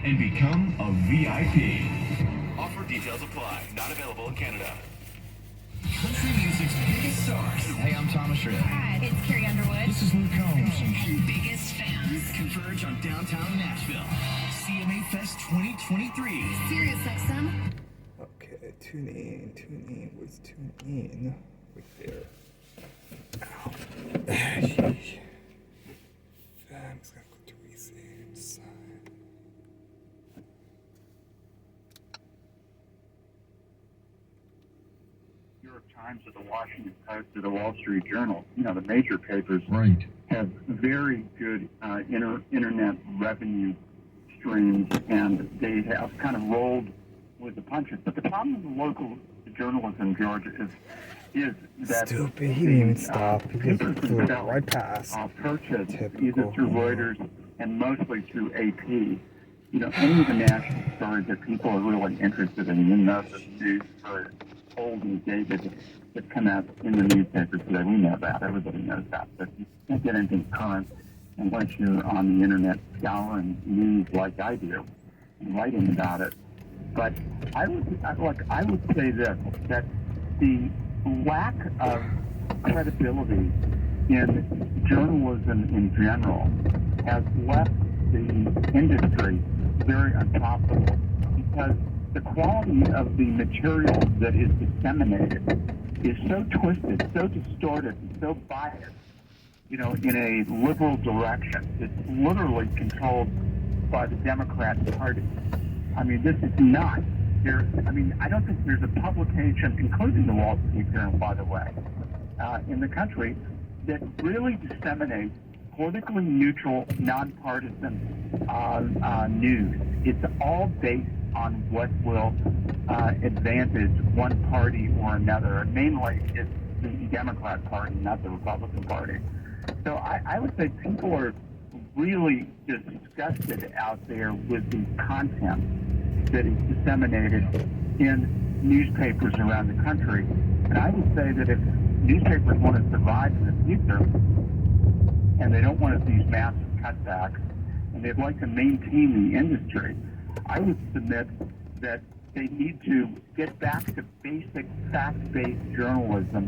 and become a VIP. Offer details apply. Not available in Canada. Country music's biggest stars. Hey, I'm Thomas Rhett. Hi, it's Carrie Underwood. This is Luke Combs. And biggest fans Converge on downtown Nashville. CMA Fest 2023. Sirius XM. Okay, tune in. Where's tune in? Right there. Ow. Sheesh. I'm just gonna go to reset. Sign. New York Times or the Washington Post or the Wall Street Journal, the major papers Right. have very good internet revenue streams, and they have kind of rolled with the punches. But the problem with the local journalism, George, is that Stupid. He didn't even stop. He just papers flew themselves, right past. purchased Typical. either through Reuters and mostly through AP. Any of the national stories that people are really interested in, the news for old and dated that come out in the newspapers today. We know that. Everybody knows that. But you can't get anything current unless you're on the internet scouring news like I do and writing about it. But I would say this, that the lack of credibility in journalism in general has left the industry very unprofitable, because the quality of the material that is disseminated is so twisted, so distorted, and so biased, in a liberal direction. It's literally controlled by the Democrat Party. I mean, this is not. I don't think there's a publication, including the Wall Street Journal, by the way, in the country that really disseminates politically neutral, nonpartisan news. It's all based on what will advantage one party or another. Mainly, it's the Democrat Party, not the Republican Party. So I would say people are really disgusted out there with the content that is disseminated in newspapers around the country. And I would say that if newspapers want to survive in the future, and they don't want these massive cutbacks, and they'd like to maintain the industry, I would submit that they need to get back to basic fact-based journalism,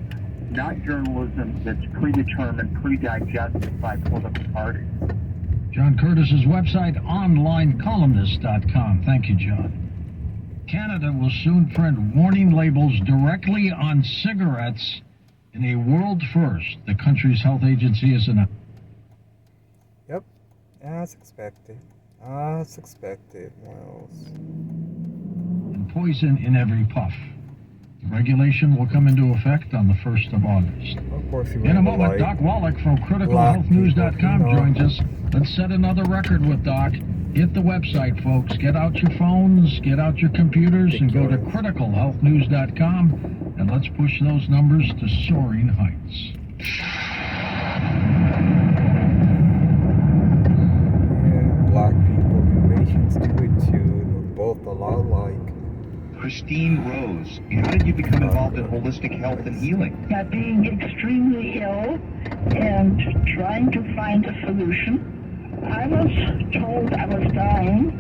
not journalism that's predetermined, predigested by political parties. John Curtis's website, onlinecolumnist.com. Thank you, John. Canada will soon print warning labels directly on cigarettes in a world first. The country's health agency is announced. Yep, as expected. What else? And poison in every puff. The regulation will come into effect on the 1st of August. Of course, In a moment, Doc Wallach from CriticalHealthNews.com joins us. Let's set another record with Doc. Hit the website, folks. Get out your phones, get out your computers, and go to CriticalHealthNews.com, and let's push those numbers to soaring heights. Yeah, black people, relations to it too. They're both a lot alike. Christine Rose, how did you become involved in holistic health and healing? By being extremely ill and trying to find a solution. I was told I was dying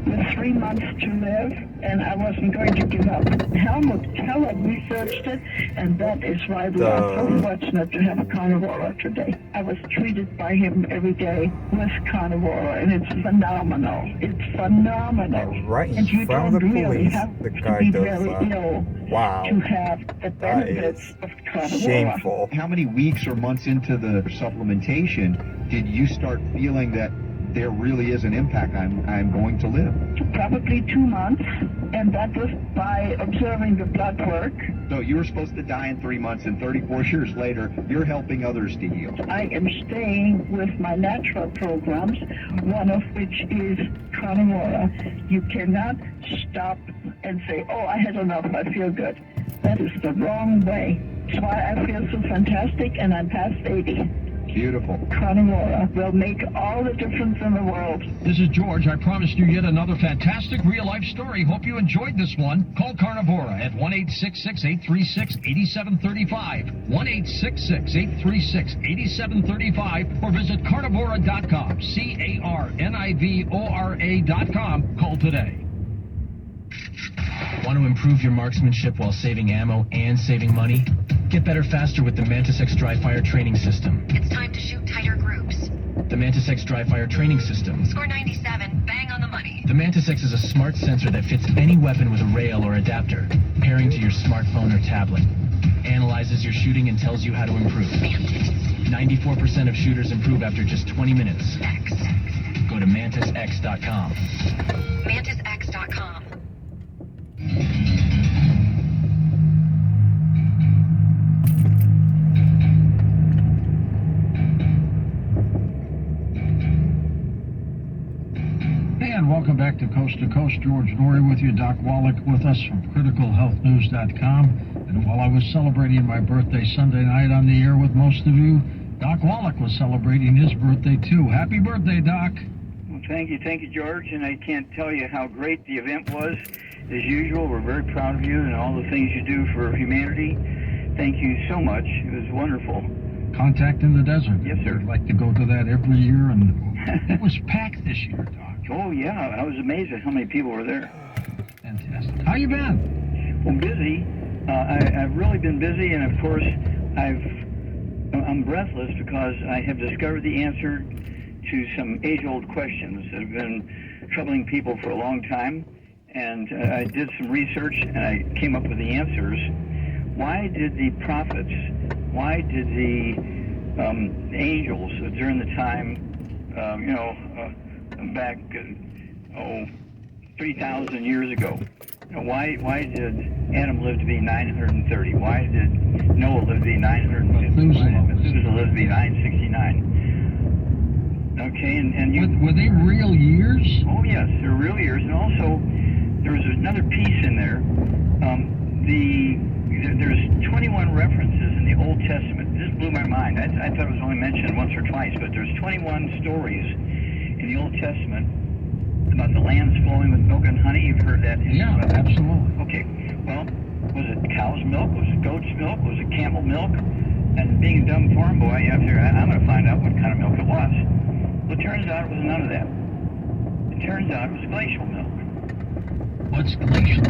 with 3 months to live, and I wasn't going to give up. Helmut Keller researched it, and that is why we are so fortunate to have Carnivora today. I was treated by him every day with Carnivora, and it's phenomenal. It's phenomenal. Right in and you front don't of the really police, have the to guy be does very that. ill Wow. to have the benefits of Carnivora. Shameful. How many weeks or months into the supplementation did you start feeling that there really is an impact? I'm going to live? Probably 2 months, and that was by observing the blood work. So you were supposed to die in 3 months, and 34 years later, you're helping others to heal. I am staying with my natural programs, one of which is Carnivora. You cannot stop and say, oh, I had enough, I feel good. That is the wrong way. That's why I feel so fantastic, and I'm past 80. Beautiful. carnivora will make all the difference in the world. This is George. I promised you yet another fantastic real-life story. Hope you enjoyed this one. Call Carnivora at 1-866-836-8735, 1-866-836-8735, or visit carnivora.com, carnivora.com. Call today. Want to improve your marksmanship while saving ammo and saving money? Get better faster with the Mantis X Dry Fire Training System. It's time to shoot tighter groups. The Mantis X Dry Fire Training System. Score 97. Bang on the money. The Mantis X is a smart sensor that fits any weapon with a rail or adapter, pairing to your smartphone or tablet. Analyzes your shooting and tells you how to improve. Mantis 94% of shooters improve after just 20 minutes. X. Go to mantisx.com. MantisX.com. And welcome back to Coast. George Norrie with you. Doc Wallach with us from criticalhealthnews.com. And while I was celebrating my birthday Sunday night on the air with most of you, Doc Wallach was celebrating his birthday too. Happy birthday, Doc. Well, thank you, George. And I can't tell you how great the event was. As usual, we're very proud of you and all the things you do for humanity. Thank you so much. It was wonderful. Contact in the Desert. Yes, sir. I'd like to go to that every year, and it was packed this year, Doc. Oh, yeah. I was amazed at how many people were there. Fantastic. How you been? Well, busy. I've really been busy, and of course, I'm breathless because I have discovered the answer to some age-old questions that have been troubling people for a long time. And I did some research, and I came up with the answers. Why did the prophets, why did the angels during the time, back, 3,000 years ago, why did Adam live to be 930? Why did Noah live to be 950? Why did Methuselah live to be 969? Okay, and you... Were they real years? Oh, yes, they're real years. And also, there was another piece in there. There's 21 references in the Old Testament. This blew my mind. I thought it was only mentioned once or twice, but there's 21 stories in the Old Testament about the lands flowing with milk and honey. You've heard that? Yeah, absolutely. Okay. Well, was it cow's milk? Was it goat's milk? Was it camel milk? And being a dumb farm boy, you have to, I'm going to find out what kind of milk it was. Well, it turns out it was none of that. It turns out it was glacial milk. What's glacial?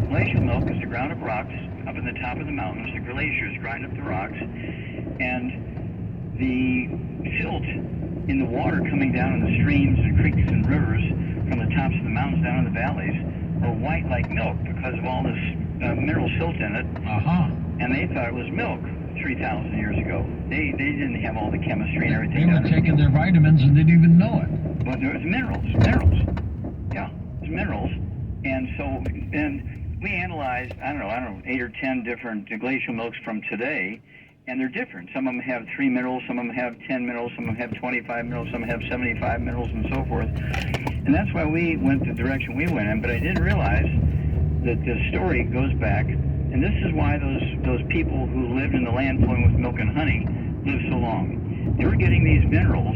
Glacial milk is the ground up rocks up in the top of the mountains. The glaciers grind up the rocks, and the silt in the water coming down in the streams and creeks and rivers from the tops of the mountains down in the valleys are white like milk because of all this mineral silt in it. And they thought it was milk 3,000 years ago. They didn't have all the chemistry and everything. They were taking their vitamins and didn't even know it. But there was minerals. Yeah, it was minerals. And so, and we analyzed, I don't know, 8 or 10 different glacial milks from today, and they're different. Some of them have 3 minerals, some of them have 10 minerals, some of them have 25 minerals, some have 75 minerals, and so forth. And that's why we went the direction we went in, but I didn't realize that the story goes back, and this is why those people who lived in the land flowing with milk and honey lived so long. They were getting these minerals,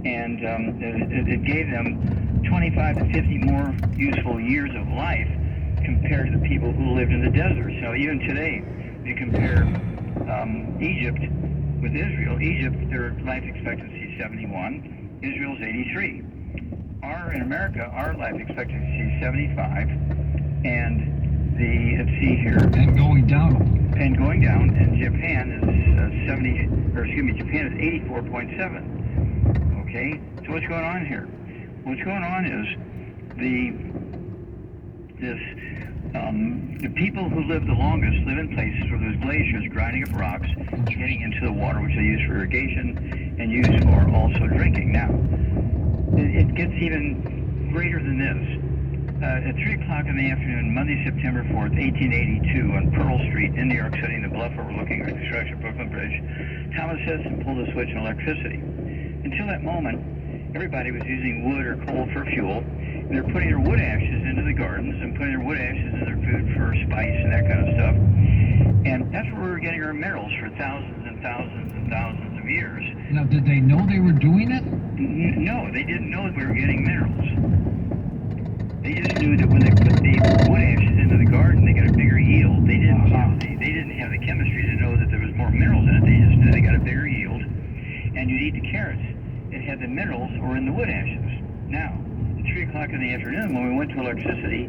and it gave them 25 to 50 more useful years of life compared to the people who lived in the desert. So even today, if you compare Egypt with Israel, their life expectancy is 71, Israel's 83. In America, our life expectancy is 75, and let's see here. And going down. And going down, and Japan is Japan is 84.7. Okay, so what's going on here? What's going on is the people who live the longest live in places where there's glaciers grinding up rocks, getting into the water, which they use for irrigation and use for also drinking. Now, it gets even greater than this. At 3 o'clock in the afternoon, Monday, September 4th, 1882, on Pearl Street in New York City, in the bluff overlooking the construction of Brooklyn Bridge, Thomas Edison pulled the switch on electricity. Until that moment, everybody was using wood or coal for fuel, and they're putting their wood ashes into the gardens and putting their wood ashes in their food for spice and that kind of stuff. And that's where we were getting our minerals for thousands and thousands and thousands of of years. Now, did they know they were doing it? No, they didn't know that we were getting minerals. They just knew that when they put the wood ashes into the garden, they got a bigger yield. They didn't have the chemistry to know that there was more minerals in it. They just knew they got a bigger yield. And you'd eat the carrots. It had the minerals or in the wood ashes. Now, at 3 o'clock in the afternoon, when we went to electricity,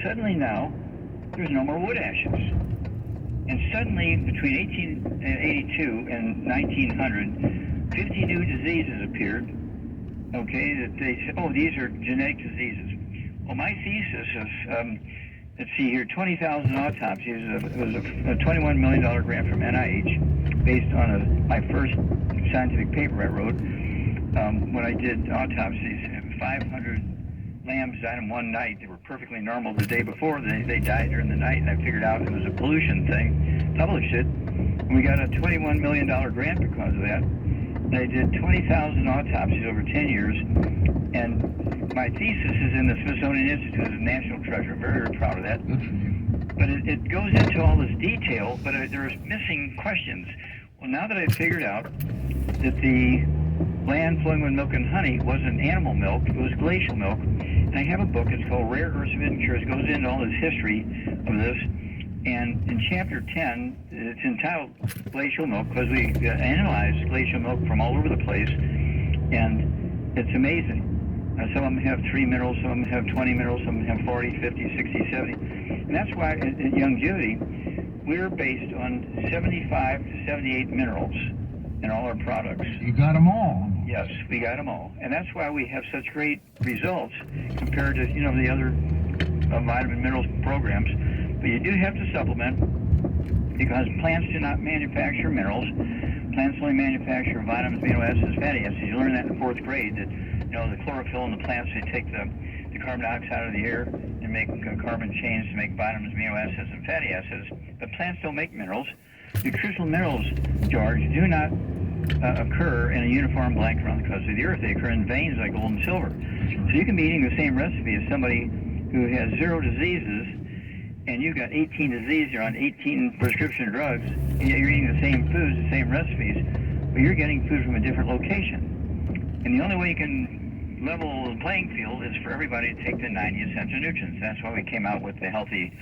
suddenly now, there's no more wood ashes. And suddenly, between 1882 and 1900, 50 new diseases appeared. Okay, that they said, oh, these are genetic diseases. Well, my thesis is, let's see here, 20,000 autopsies. It was a $21 million grant from NIH based on my first scientific paper I wrote when I did autopsies. 500 lambs died in one night. They were perfectly normal the day before. They died during the night, and I figured out it was a pollution thing. Published it. And we got a $21 million grant because of that. I did 20,000 autopsies over 10 years, and my thesis is in the Smithsonian Institute as a national treasure. I'm very, very proud of that. Good for you. But it goes into all this detail, but there's missing questions. Well, now that I've figured out that the land flowing with milk and honey wasn't animal milk, it was glacial milk, and I have a book, it's called Rare Earths of Hidden Cures. It goes into all this history of this. And in chapter 10, it's entitled Glacial Milk because we analyzed glacial milk from all over the place, and it's amazing. Some of them have 3 minerals, some of them have 20 minerals, some of them have 40, 50, 60, 70. And that's why at Youngevity, we're based on 75 to 78 minerals in all our products. You got them all. Yes, we got them all. And that's why we have such great results compared to, the other vitamin minerals programs. But you do have to supplement because plants do not manufacture minerals. Plants only manufacture vitamins, amino acids, fatty acids. You learn that in 4th grade that, the chlorophyll in the plants, they take the carbon dioxide out of the air and make carbon chains to make vitamins, amino acids, and fatty acids. But plants don't make minerals. Nutritional minerals, George, do not occur in a uniform blanket around the crust of the earth. They occur in veins like gold and silver. So you can be eating the same recipe as somebody who has 0 diseases, and you've got 18 diseases, you're on 18 prescription drugs, and yet you're eating the same foods, the same recipes, but you're getting food from a different location. And the only way you can level the playing field is for everybody to take the 90 essential nutrients. That's why we came out with the Healthy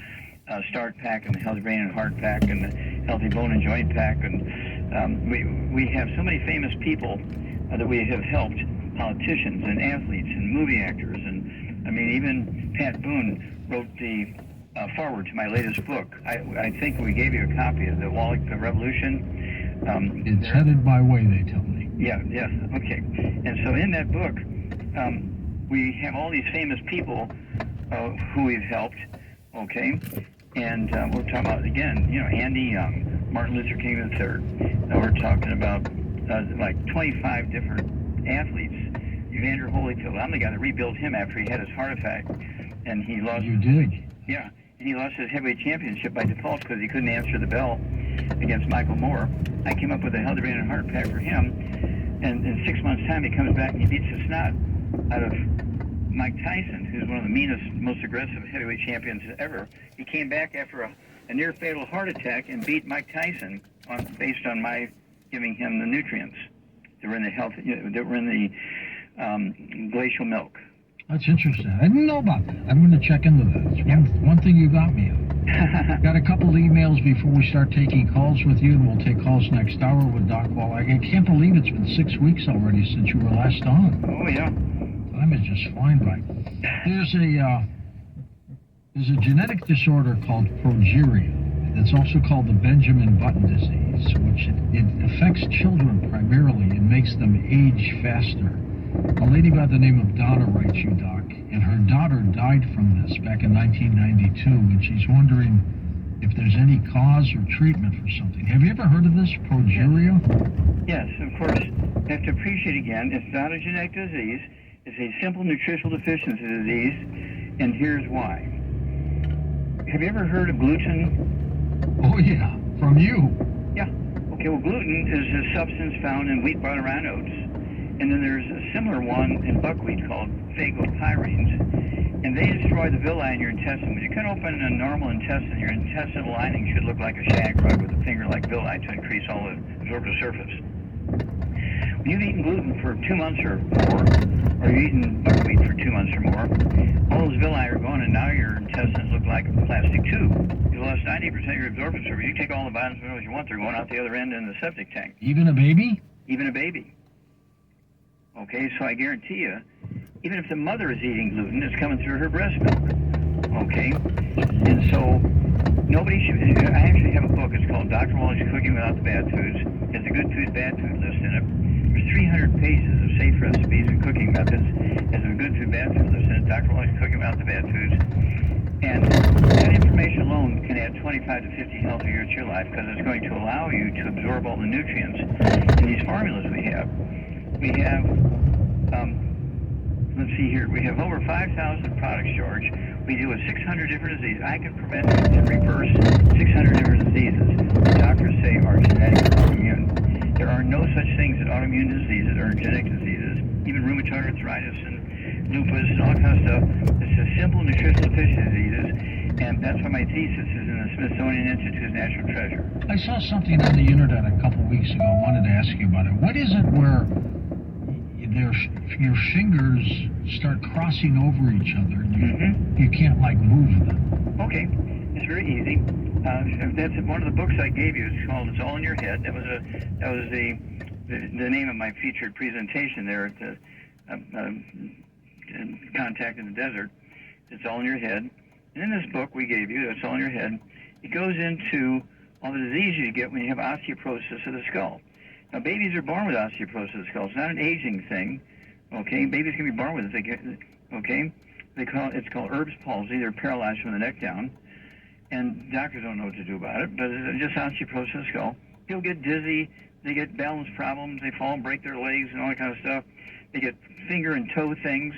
Start Pack and the Healthy Brain and Heart Pack and the Healthy Bone and Joint Pack. And we have so many famous people that we have helped, politicians and athletes and movie actors. And I mean, even Pat Boone wrote the forward to my latest book. I think we gave you a copy of the Wallach Revolution. It's headed my way, they tell me. Yeah, okay. And so in that book, we have all these famous people who we've helped, okay? And we're talking about, again, Andy Young, Martin Luther King III. We're talking about like 25 different athletes. Evander Holyfield, I'm the guy that rebuilt him after he had his heart attack. And he lost... You did? Yeah. And he lost his heavyweight championship by default because he couldn't answer the bell against Michael Moore. I came up with a Healthy Brain and Heart Pack for him. And in 6 months' time, he comes back and he beats the snot out of Mike Tyson, who's one of the meanest, most aggressive heavyweight champions ever. He came back after a near-fatal heart attack and beat Mike Tyson based on my giving him the nutrients that were in the glacial milk. That's interesting. I didn't know about that. I'm going to check into that. It's one thing you got me on. Got a couple of emails before we start taking calls with you, and we'll take calls next hour with Doc Wallach. I can't believe it's been 6 weeks already since you were last on. Oh, yeah. Time is just flying by. There's a genetic disorder called progeria. It's also called the Benjamin Button disease, which it affects children primarily and makes them age faster. A lady by the name of Donna writes you, Doc, and her daughter died from this back in 1992, and she's wondering if there's any cause or treatment for something. Have you ever heard of this, progeria? Yes, of course. You have to appreciate again, it's not a genetic disease. It's a simple nutritional deficiency disease, and here's why. Have you ever heard of gluten? Oh, yeah, from you. Yeah. Okay, well, gluten is a substance found in wheat, barley, rye, and oats. And then there's a similar one in buckwheat called phagopyrenes, and they destroy the villi in your intestine. When you cut open a normal intestine, your intestinal lining should look like a shag rug with a finger-like villi to increase all the absorptive surface. you've eaten gluten for 2 months or more, or you've eaten buckwheat for 2 months or more, all those villi are gone, and now your intestines look like a plastic tube. You lost 90% of your absorption surface. You take all the vitamins and minerals you want, they're going out the other end in the septic tank. Even a baby? Even a baby. Okay, so I guarantee you, even if the mother is eating gluten, it's coming through her breast milk. Okay? And so, nobody should... I actually have a book. It's called Dr. Wally's Cooking Without the Bad Foods. It has a good food, bad food list in it. There's 300 pages of safe recipes and cooking methods. It has a good food, bad food list in it. Dr. Wally's Cooking Without the Bad Foods. And that information alone can add 25 to 50 healthy years to your life, because it's going to allow you to absorb all the nutrients in these formulas we have. We have, let's see here, we have over 5,000 products, George. We deal with 600 different diseases. I can prevent and reverse 600 different diseases that doctors say are genetic or autoimmune. There are no such things as autoimmune diseases or genetic diseases, even rheumatoid arthritis and lupus and all kinds of stuff. It's just simple nutritional deficiency diseases, and that's why my thesis is in the Smithsonian Institute's National Treasure. I saw something on the internet a couple weeks ago. I wanted to ask you about it. What is it where your fingers start crossing over each other and you can't like move them? Okay, it's very easy. That's one of the books I gave you. It's called "It's All in Your Head." That was the name of my featured presentation there at the Contact in the Desert. It's All in Your Head. And in this book we gave you, "It's All in Your Head," it goes into all the disease you get when you have osteoporosis of the skull. Now, babies are born with osteoporosis of the skull. It's not an aging thing, okay? Babies can be born with it. They get, okay? It's called Erb's palsy. They're paralyzed from the neck down, and doctors don't know what to do about it, but it's just osteoporosis of the skull. People get dizzy. They get balance problems. They fall and break their legs and all that kind of stuff. They get finger and toe things.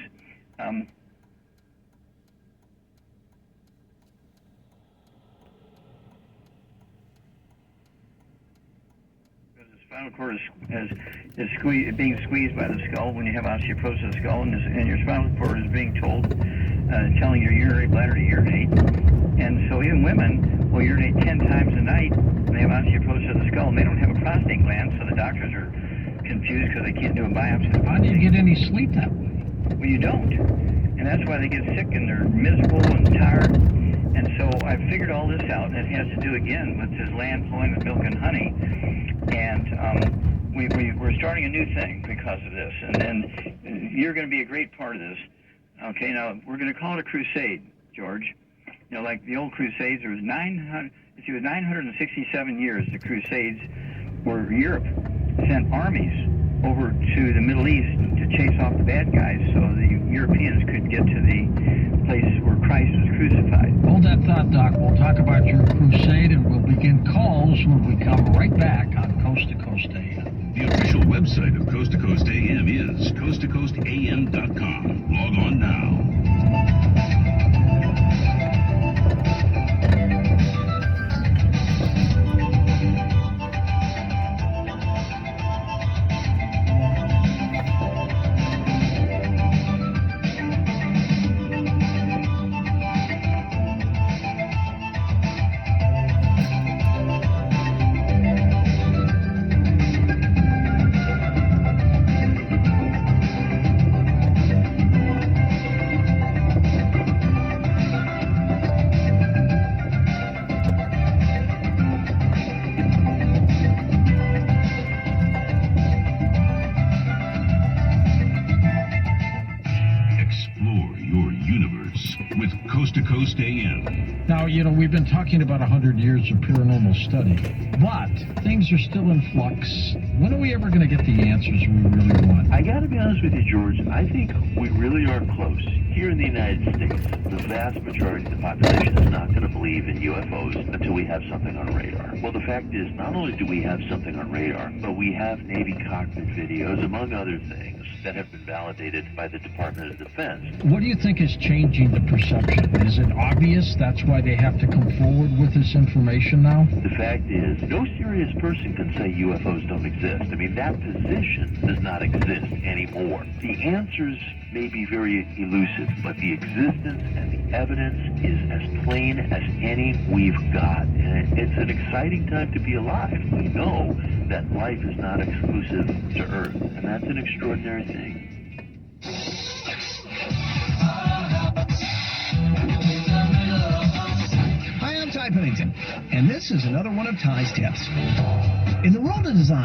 Spinal cord is being squeezed by the skull when you have osteoporosis of the skull, and your spinal cord is being telling your urinary bladder to urinate. And so even women will urinate 10 times a night when they have osteoporosis of the skull, and they don't have a prostate gland, so the doctors are confused because they can't do a biopsy. How do you get any sleep that way? Well, you don't. And that's why they get sick and they're miserable and tired. And so I figured all this out, and it has to do again with this land flowing with milk and honey. And we're starting a new thing because of this. And then you're going to be a great part of this. Okay, now we're going to call it a crusade, George. You know, like the old crusades, there was 967 years the crusades where Europe sent armies over to the Middle East to chase off the bad guys so the Europeans could get to the place where Christ was crucified. Hold that thought, Doc. We'll talk about your crusade, and we'll begin calls when we come right back on Coast to Coast AM. The official website of Coast to Coast AM is coasttocoastam.com. Log on now. Coast AM. Now, you know, we've been talking about 100 years of paranormal study, but things are still in flux. When are we ever going to get the answers we really want? I got to be honest with you, George. I think we really are close. Here in the United States, the vast majority of the population is not going to believe in UFOs until we have something on radar. Well, the fact is, not only do we have something on radar, but we have Navy cockpit videos, among other things, that have been validated by the Department of Defense. What do you think is changing the perception? Is it obvious that's why they have to come forward with this information now? The fact is, no serious person can say UFOs don't exist. I mean, that position does not exist anymore. The answers may be very elusive, but the existence and the evidence is as plain as any we've got. And it's an exciting time to be alive. We know that life is not exclusive to Earth, and that's an extraordinary thing. Hi, I'm Ty Pennington, and this is another one of Ty's tips. In the world of design,